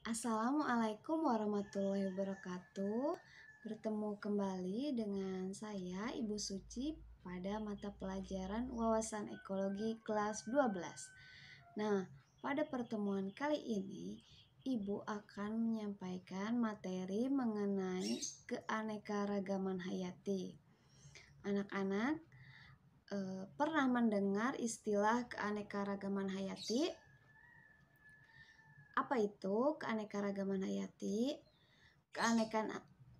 Assalamualaikum warahmatullahi wabarakatuh. Bertemu kembali dengan saya Ibu Suci pada mata pelajaran Wawasan Ekologi kelas 12. Nah, pada pertemuan kali ini Ibu akan menyampaikan materi mengenai keanekaragaman hayati. Anak-anak pernah mendengar istilah keanekaragaman hayati? Apa itu keanekaragaman hayati?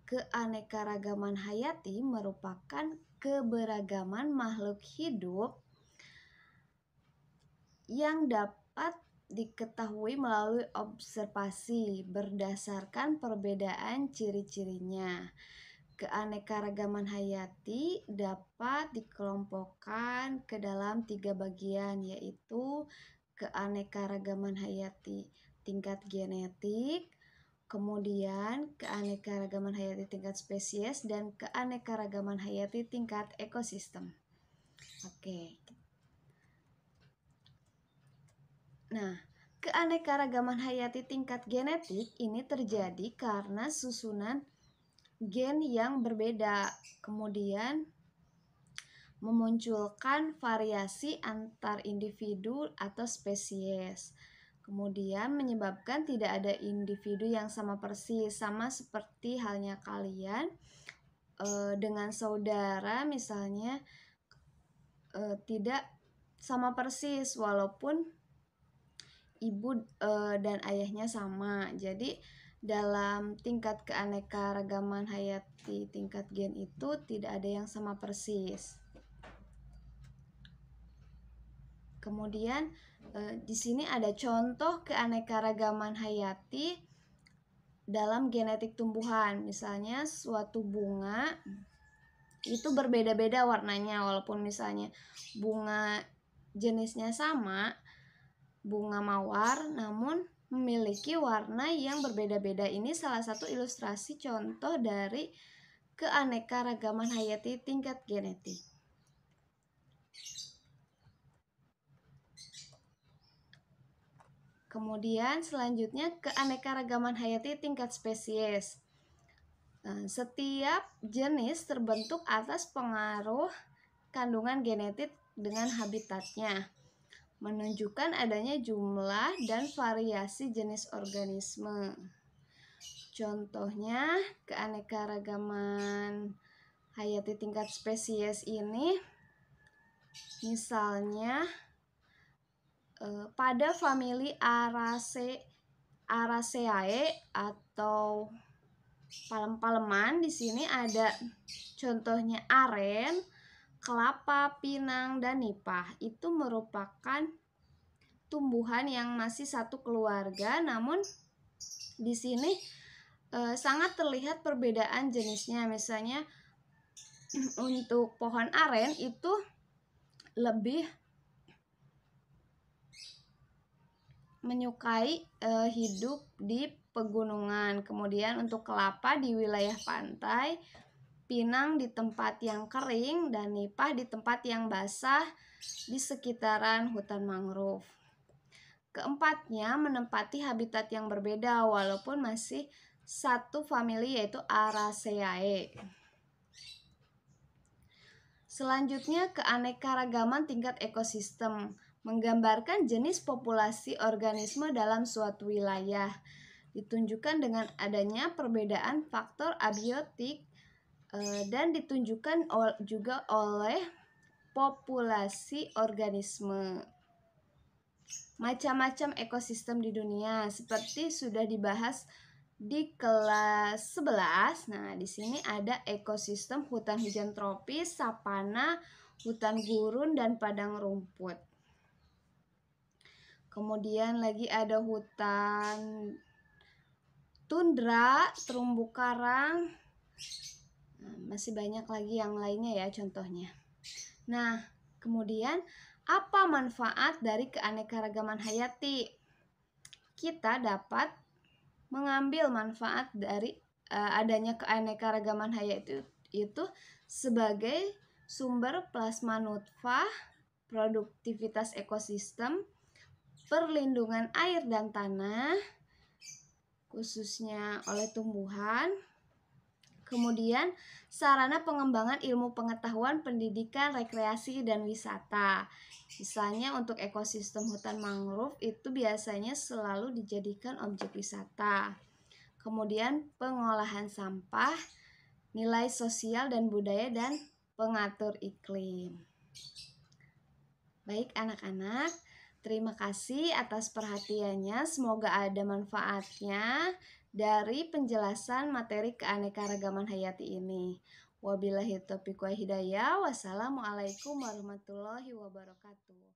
Keanekaragaman hayati merupakan keberagaman makhluk hidup yang dapat diketahui melalui observasi berdasarkan perbedaan ciri-cirinya. Keanekaragaman hayati dapat dikelompokkan ke dalam 3 bagian, yaitu keanekaragaman hayati tingkat genetik, kemudian keanekaragaman hayati tingkat spesies, dan keanekaragaman hayati tingkat ekosistem. Oke. Nah, keanekaragaman hayati tingkat genetik ini terjadi karena susunan gen yang berbeda, kemudian memunculkan variasi antar individu atau spesies. Kemudian menyebabkan tidak ada individu yang sama persis, sama seperti halnya kalian dengan saudara misalnya tidak sama persis walaupun ibu dan ayahnya sama. Jadi dalam tingkat keanekaragaman hayati tingkat gen itu tidak ada yang sama persis. Kemudian di sini ada contoh keanekaragaman hayati dalam genetik tumbuhan. Misalnya suatu bunga itu berbeda-beda warnanya, walaupun misalnya bunga jenisnya sama, bunga mawar, namun memiliki warna yang berbeda-beda. Ini salah satu ilustrasi contoh dari keanekaragaman hayati tingkat genetik. Kemudian selanjutnya keanekaragaman hayati tingkat spesies. Setiap jenis terbentuk atas pengaruh kandungan genetik dengan habitatnya, menunjukkan adanya jumlah dan variasi jenis organisme. Contohnya keanekaragaman hayati tingkat spesies ini misalnya pada famili Araceae atau palem-paleman. Di sini ada contohnya aren, kelapa, pinang, dan nipah. Itu merupakan tumbuhan yang masih satu keluarga, namun di sini sangat terlihat perbedaan jenisnya. Misalnya untuk pohon aren itu lebih menyukai hidup di pegunungan. Kemudian untuk kelapa di wilayah pantai, pinang di tempat yang kering, dan nipah di tempat yang basah di sekitaran hutan mangrove. Keempatnya menempati habitat yang berbeda walaupun masih satu famili, yaitu Araceae. Selanjutnya keanekaragaman tingkat ekosistem, menggambarkan jenis populasi organisme dalam suatu wilayah. Ditunjukkan dengan adanya perbedaan faktor abiotik dan ditunjukkan juga oleh populasi organisme. Macam-macam ekosistem di dunia seperti sudah dibahas di kelas 11. Nah, di sini ada ekosistem hutan hujan tropis, sapana, hutan gurun, dan padang rumput. Kemudian lagi ada hutan tundra, terumbu karang. Nah, masih banyak lagi yang lainnya ya contohnya. Nah, kemudian apa manfaat dari keanekaragaman hayati? Kita dapat mengambil manfaat dari adanya keanekaragaman hayati itu sebagai sumber plasma nutfah, produktivitas ekosistem, perlindungan air dan tanah, khususnya oleh tumbuhan. Kemudian sarana pengembangan ilmu pengetahuan, pendidikan, rekreasi, dan wisata. Misalnya untuk ekosistem hutan mangrove itu biasanya selalu dijadikan objek wisata. Kemudian pengolahan sampah, nilai sosial dan budaya, dan pengatur iklim. Baik anak-anak, terima kasih atas perhatiannya. Semoga ada manfaatnya dari penjelasan materi keanekaragaman hayati ini. Wabillahi taufiq wal hidayah. Wassalamualaikum warahmatullahi wabarakatuh.